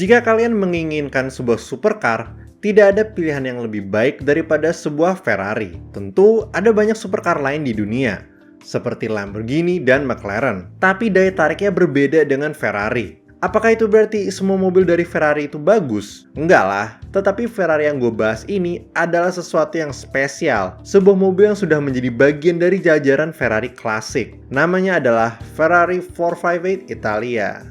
Jika kalian menginginkan sebuah supercar, tidak ada pilihan yang lebih baik daripada sebuah Ferrari. Tentu ada banyak supercar lain di dunia, seperti Lamborghini dan McLaren. Tapi daya tariknya berbeda dengan Ferrari. Apakah itu berarti semua mobil dari Ferrari itu bagus? Enggak lah, tetapi Ferrari yang gue bahas ini adalah sesuatu yang spesial. Sebuah mobil yang sudah menjadi bagian dari jajaran Ferrari klasik. Namanya adalah Ferrari 458 Italia.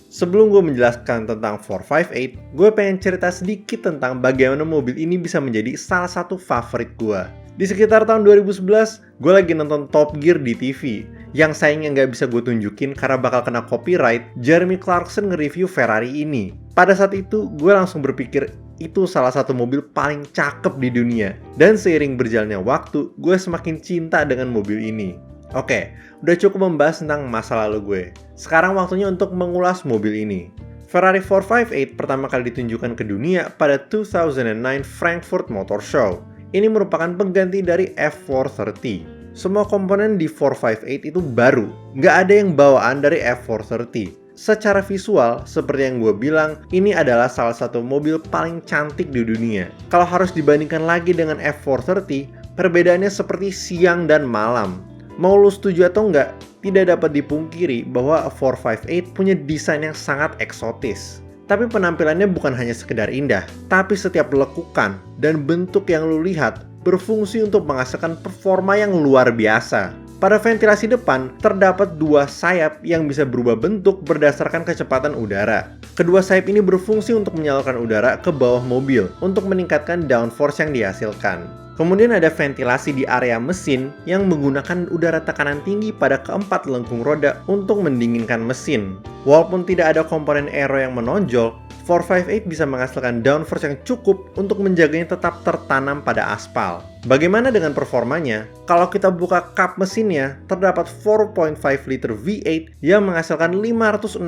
Sebelum gue menjelaskan tentang 458, gue pengen cerita sedikit tentang bagaimana mobil ini bisa menjadi salah satu favorit gue. Di sekitar tahun 2011, gue lagi nonton Top Gear di TV. Yang sayangnya nggak bisa gue tunjukin karena bakal kena copyright. Jeremy Clarkson nge-review Ferrari ini. Pada saat itu, gue langsung berpikir itu salah satu mobil paling cakep di dunia. Dan seiring berjalannya waktu, gue semakin cinta dengan mobil ini. Oke, udah cukup membahas tentang masa lalu gue. Sekarang waktunya untuk mengulas mobil ini. Ferrari 458 pertama kali ditunjukkan ke dunia pada 2009 Frankfurt Motor Show. Ini merupakan pengganti dari F430. Semua komponen di 458 itu baru, nggak ada yang bawaan dari F430. Secara visual, seperti yang gue bilang, ini adalah salah satu mobil paling cantik di dunia. Kalau harus dibandingkan lagi dengan F430, perbedaannya seperti siang dan malam. Mau lu setuju atau enggak, tidak dapat dipungkiri bahwa 458 punya desain yang sangat eksotis. Tapi penampilannya bukan hanya sekedar indah, tapi setiap lekukan dan bentuk yang lu lihat berfungsi untuk menghasilkan performa yang luar biasa. Pada ventilasi depan, terdapat dua sayap yang bisa berubah bentuk berdasarkan kecepatan udara. Kedua sayap ini berfungsi untuk menyalurkan udara ke bawah mobil untuk meningkatkan downforce yang dihasilkan. Kemudian ada ventilasi di area mesin yang menggunakan udara tekanan tinggi pada keempat lengkung roda untuk mendinginkan mesin. Walaupun tidak ada komponen aero yang menonjol, 458 bisa menghasilkan downforce yang cukup untuk menjaganya tetap tertanam pada aspal. Bagaimana dengan performanya? Kalau kita buka kap mesinnya, terdapat 4.5 liter V8 yang menghasilkan 562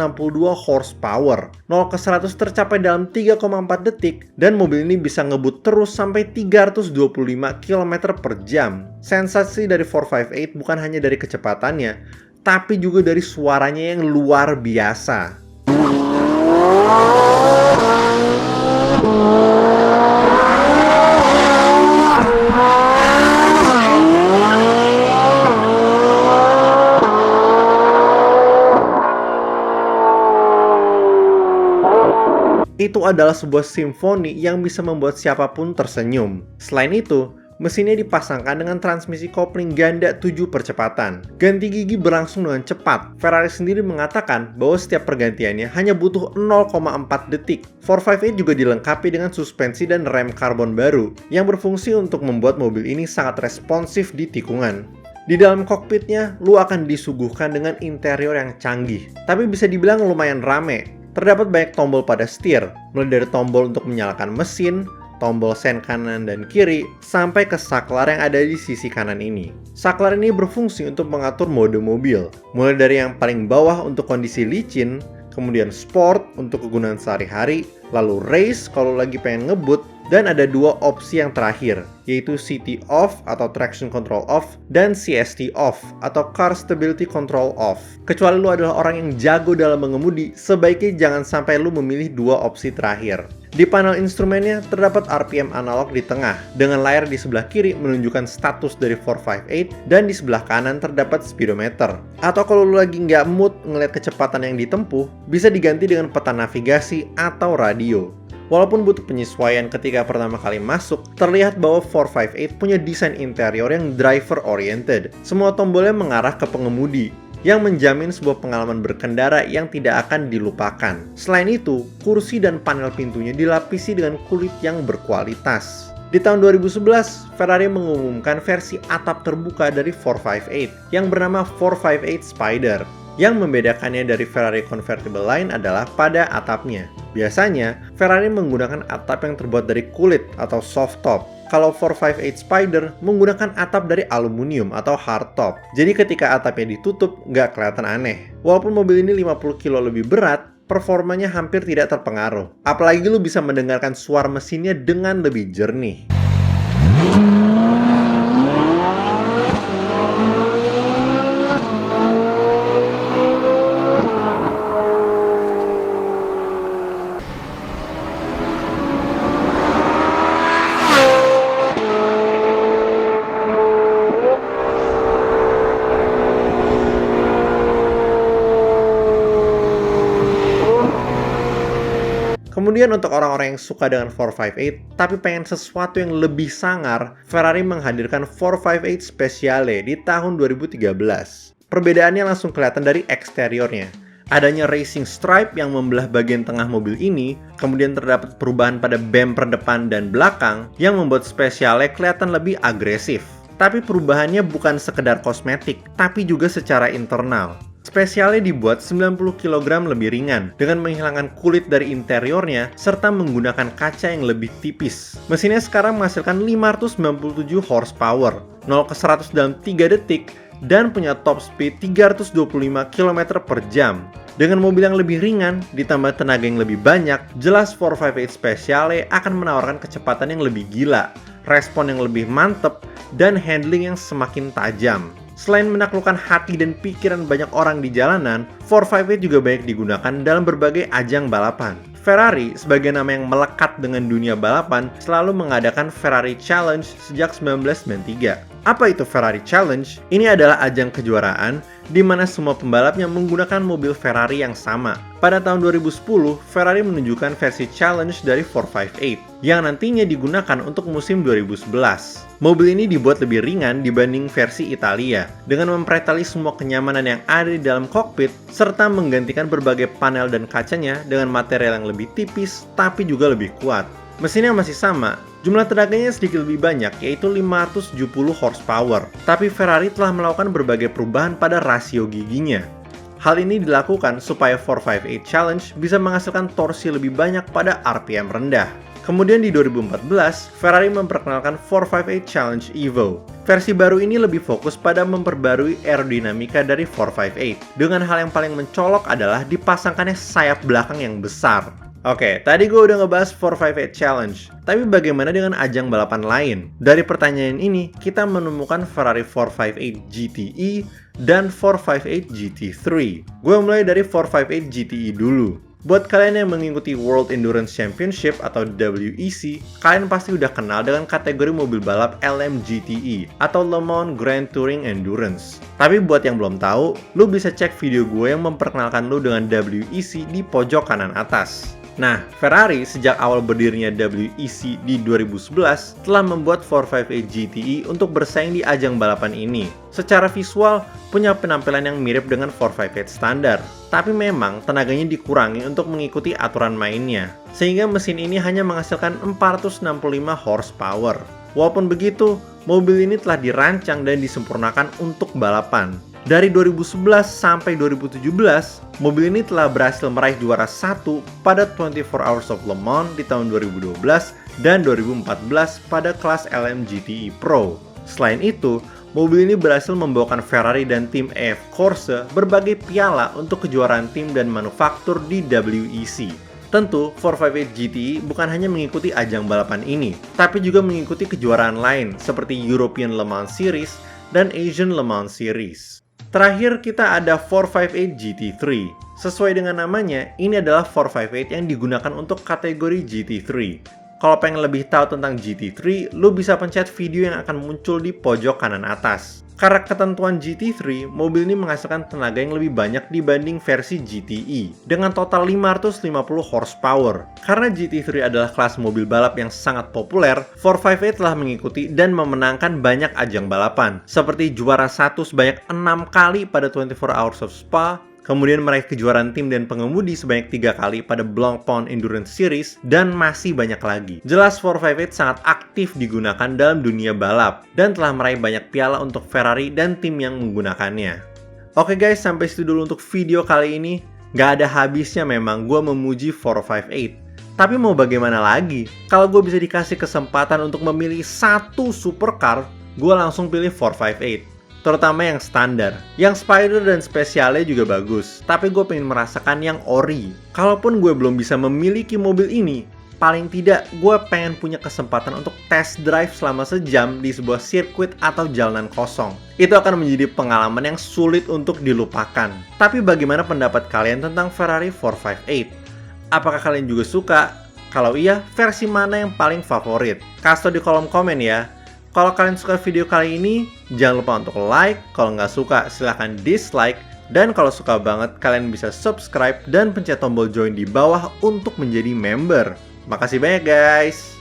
horsepower. 0 ke 100 tercapai dalam 3,4 detik dan mobil ini bisa ngebut terus sampai 325 km per jam. Sensasi dari 458 bukan hanya dari kecepatannya, tapi juga dari suaranya yang luar biasa. Itu adalah sebuah simfoni yang bisa membuat siapapun tersenyum. Selain itu, mesinnya dipasangkan dengan transmisi kopling ganda 7 percepatan. Ganti gigi berlangsung dengan cepat. Ferrari sendiri mengatakan bahwa setiap pergantiannya hanya butuh 0,4 detik. 458 juga dilengkapi dengan suspensi dan rem karbon baru yang berfungsi untuk membuat mobil ini sangat responsif di tikungan. Di dalam kokpitnya, lu akan disuguhkan dengan interior yang canggih, tapi bisa dibilang lumayan rame. Terdapat banyak tombol pada setir, mulai dari tombol untuk menyalakan mesin, tombol sen kanan dan kiri, sampai ke saklar yang ada di sisi kanan ini. Saklar ini berfungsi untuk mengatur mode mobil, mulai dari yang paling bawah untuk kondisi licin, kemudian sport untuk kegunaan sehari-hari, lalu race kalau lagi pengen ngebut, dan ada dua opsi yang terakhir, yaitu CT off atau traction control off dan CST off atau car stability control off. Kecuali lu adalah orang yang jago dalam mengemudi, sebaiknya jangan sampai lu memilih dua opsi terakhir. Di panel instrumennya terdapat RPM analog di tengah, dengan layar di sebelah kiri menunjukkan status dari 458 dan di sebelah kanan terdapat speedometer. Atau kalau lu lagi nggak mood ngeliat kecepatan yang ditempuh, bisa diganti dengan peta navigasi atau radio. Walaupun butuh penyesuaian ketika pertama kali masuk, terlihat bahwa 458 punya desain interior yang driver-oriented. Semua tombolnya mengarah ke pengemudi, yang menjamin sebuah pengalaman berkendara yang tidak akan dilupakan. Selain itu, kursi dan panel pintunya dilapisi dengan kulit yang berkualitas. Di tahun 2011, Ferrari mengumumkan versi atap terbuka dari 458 yang bernama 458 Spider. Yang membedakannya dari Ferrari convertible lain adalah pada atapnya. Biasanya, Ferrari menggunakan atap yang terbuat dari kulit atau soft top. Kalau 458 Spider menggunakan atap dari aluminium atau hard top. Jadi ketika atapnya ditutup, nggak kelihatan aneh. Walaupun mobil ini 50 kilo lebih berat, performanya hampir tidak terpengaruh. Apalagi lu bisa mendengarkan suara mesinnya dengan lebih jernih. Kemudian untuk orang-orang yang suka dengan 458 tapi pengen sesuatu yang lebih sangar, Ferrari menghadirkan 458 Speciale di tahun 2013. Perbedaannya langsung kelihatan dari eksteriornya. Adanya racing stripe yang membelah bagian tengah mobil ini, kemudian terdapat perubahan pada bumper depan dan belakang yang membuat Speciale kelihatan lebih agresif. Tapi perubahannya bukan sekedar kosmetik, tapi juga secara internal. Speciale dibuat 90 kg lebih ringan dengan menghilangkan kulit dari interiornya serta menggunakan kaca yang lebih tipis. Mesinnya sekarang menghasilkan 597 horsepower, 0 ke 100 dalam 3 detik, dan punya top speed 325 km per jam. Dengan mobil yang lebih ringan, ditambah tenaga yang lebih banyak, jelas 458 Speciale akan menawarkan kecepatan yang lebih gila, respon yang lebih mantep, dan handling yang semakin tajam. Selain menaklukkan hati dan pikiran banyak orang di jalanan, 458 juga banyak digunakan dalam berbagai ajang balapan. Ferrari, sebagai nama yang melekat dengan dunia balapan, selalu mengadakan Ferrari Challenge sejak 1993. Apa itu Ferrari Challenge? Ini adalah ajang kejuaraan di mana semua pembalapnya menggunakan mobil Ferrari yang sama. Pada tahun 2010, Ferrari menunjukkan versi Challenge dari 458 yang nantinya digunakan untuk musim 2011. Mobil ini dibuat lebih ringan dibanding versi Italia dengan mempreteli semua kenyamanan yang ada di dalam kokpit serta menggantikan berbagai panel dan kacanya dengan material yang lebih tipis tapi juga lebih kuat. Mesinnya masih sama, jumlah tenaganya sedikit lebih banyak yaitu 570 horsepower, tapi Ferrari telah melakukan berbagai perubahan pada rasio giginya. Hal ini dilakukan supaya 458 Challenge bisa menghasilkan torsi lebih banyak pada RPM rendah. Kemudian di 2014, Ferrari memperkenalkan 458 Challenge Evo. Versi baru ini lebih fokus pada memperbarui aerodinamika dari 458. Dengan hal yang paling mencolok adalah dipasangkannya sayap belakang yang besar. Oke, tadi gue udah ngebahas 458 Challenge, tapi bagaimana dengan ajang balapan lain? Dari pertanyaan ini, kita menemukan Ferrari 458 GTE dan 458 GT3. Gue mulai dari 458 GTE dulu. Buat kalian yang mengikuti World Endurance Championship atau WEC, kalian pasti udah kenal dengan kategori mobil balap LMGTE atau Le Mans Grand Touring Endurance. Tapi buat yang belum tahu, lu bisa cek video gue yang memperkenalkan lu dengan WEC di pojok kanan atas. Nah, Ferrari sejak awal berdirinya WEC di 2011 telah membuat 458 GTE untuk bersaing di ajang balapan ini. Secara visual, punya penampilan yang mirip dengan 458 standar, tapi memang tenaganya dikurangi untuk mengikuti aturan mainnya, sehingga mesin ini hanya menghasilkan 465 horsepower. Walaupun begitu, mobil ini telah dirancang dan disempurnakan untuk balapan. Dari 2011 sampai 2017, mobil ini telah berhasil meraih juara 1 pada 24 Hours of Le Mans di tahun 2012 dan 2014 pada kelas LMGTE Pro. Selain itu, mobil ini berhasil membawakan Ferrari dan tim EF Corse berbagai piala untuk kejuaraan tim dan manufaktur di WEC. Tentu, 458 GTE bukan hanya mengikuti ajang balapan ini, tapi juga mengikuti kejuaraan lain seperti European Le Mans Series dan Asian Le Mans Series. Terakhir kita ada 458 GT3. Sesuai dengan namanya, ini adalah 458 yang digunakan untuk kategori GT3. Kalau pengen lebih tahu tentang GT3, lu bisa pencet video yang akan muncul di pojok kanan atas. Karena ketentuan GT3, mobil ini menghasilkan tenaga yang lebih banyak dibanding versi GTE, dengan total 550 horsepower. Karena GT3 adalah kelas mobil balap yang sangat populer, 458 telah mengikuti dan memenangkan banyak ajang balapan, seperti juara 1 sebanyak 6 kali pada 24 Hours of Spa, kemudian meraih kejuaraan tim dan pengemudi sebanyak 3 kali pada Blancpain Endurance Series, dan masih banyak lagi. Jelas 458 sangat aktif digunakan dalam dunia balap, dan telah meraih banyak piala untuk Ferrari dan tim yang menggunakannya. Oke guys, sampai situ dulu untuk video kali ini. Gak ada habisnya memang gue memuji 458. Tapi mau bagaimana lagi? Kalau gue bisa dikasih kesempatan untuk memilih satu supercar, gue langsung pilih 458. Terutama yang standar. Yang Spider dan Speciale juga bagus, tapi gue pengen merasakan yang ori. Kalaupun gue belum bisa memiliki mobil ini, paling tidak gue pengen punya kesempatan untuk test drive selama sejam di sebuah sirkuit atau jalanan kosong. Itu akan menjadi pengalaman yang sulit untuk dilupakan. Tapi bagaimana pendapat kalian tentang Ferrari 458? Apakah kalian juga suka? Kalau iya, versi mana yang paling favorit? Kasih tau di kolom komen ya. Kalau kalian suka video kali ini, jangan lupa untuk like. Kalau nggak suka, silahkan dislike. Dan kalau suka banget, kalian bisa subscribe dan pencet tombol join di bawah untuk menjadi member. Makasih banyak guys!